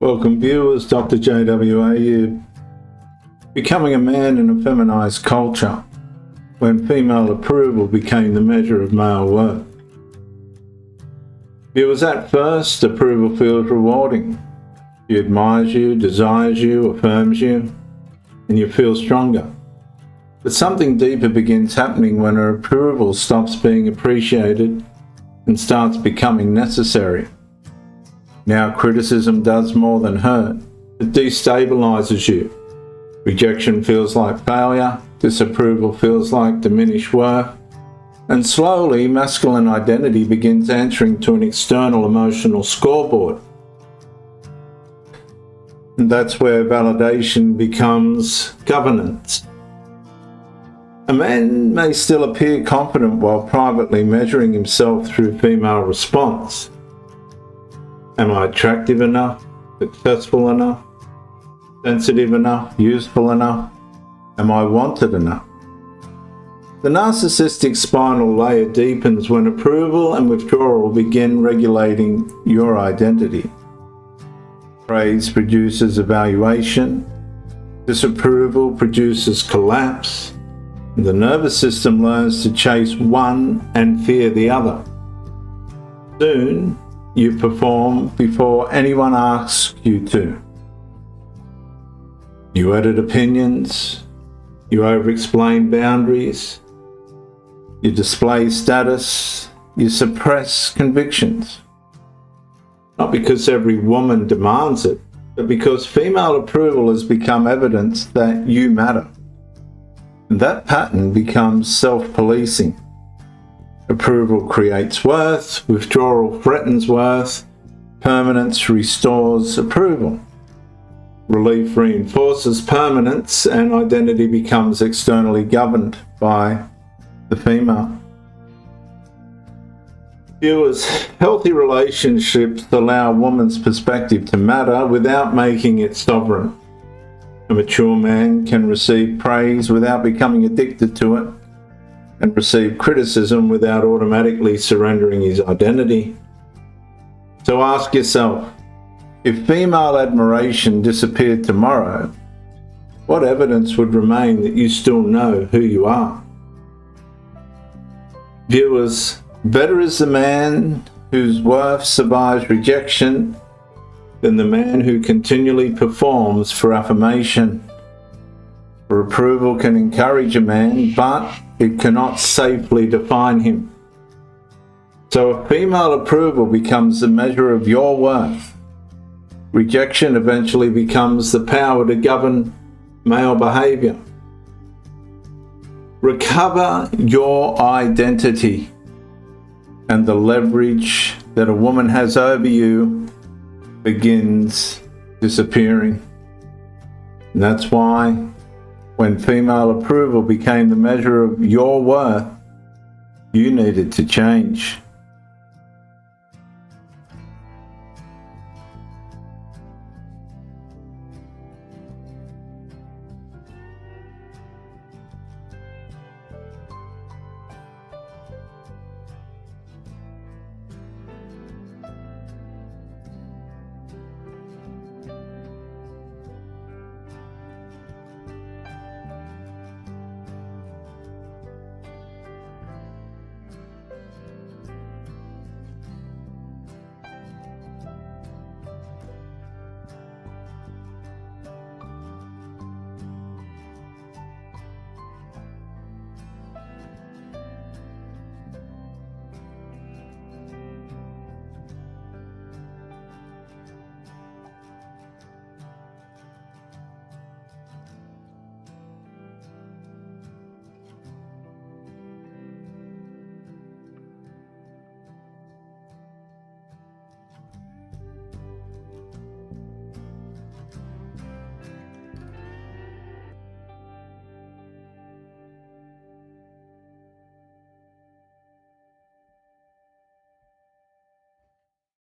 Welcome viewers, Dr. JWA here. Becoming a man in a feminized culture, when female approval became the measure of male worth. Viewers, at first, approval feels rewarding. She admires you, desires you, affirms you, and you feel stronger. But something deeper begins happening when her approval stops being appreciated and starts becoming necessary. Now criticism does more than hurt. It destabilizes you. Rejection feels like failure, disapproval feels like diminished worth, and slowly masculine identity begins answering to an external emotional scoreboard. And that's where validation becomes governance. A man may still appear confident while privately measuring himself through female response. Am I attractive enough, successful enough, sensitive enough, useful enough? Am I wanted enough? The narcissistic spinal layer deepens when approval and withdrawal begin regulating your identity. Praise produces evaluation, disapproval produces collapse, and the nervous system learns to chase one and fear the other. Soon, you perform before anyone asks you to. You edit opinions, you over-explain boundaries, you display status, you suppress convictions. Not because every woman demands it, but because female approval has become evidence that you matter. And that pattern becomes self-policing. Approval creates worth, withdrawal threatens worth, permanence restores approval. Relief reinforces permanence, and identity becomes externally governed by the female. Viewers, healthy relationships allow a woman's perspective to matter without making it sovereign. A mature man can receive praise without becoming addicted to it, and receive criticism without automatically surrendering his identity. So ask yourself, if female admiration disappeared tomorrow, what evidence would remain that you still know who you are? Viewers, better is the man whose worth survives rejection than the man who continually performs for affirmation. For approval can encourage a man, but it cannot safely define him. So if female approval becomes the measure of your worth, rejection eventually becomes the power to govern male behavior. Recover your identity, and the leverage that a woman has over you begins disappearing. And that's why when female approval became the measure of your worth, you needed to change.